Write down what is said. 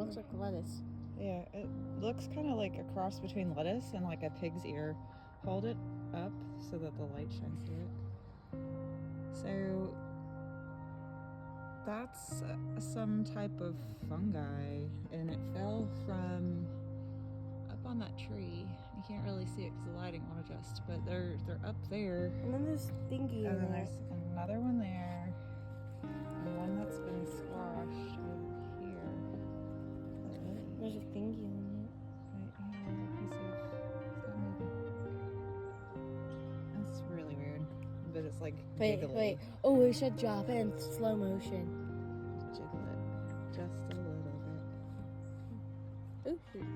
looks like lettuce. Yeah, it looks kind of like a cross between lettuce and like a pig's ear. Hold it up so that the light shines through it. So that's some type of fungi, and it fell from up on that tree. You can't really see it because the lighting won't adjust, but they're up there. And then there's thingy And in then there. there's another one there, and one that's been squashed over here. There's a thingy on Right here, a piece of. Is that moving? That's really weird, but it's like it. Wait, jiggly. wait. Oh, we should drop it in slow motion. Jiggle it just a little bit. Ooh, shoot.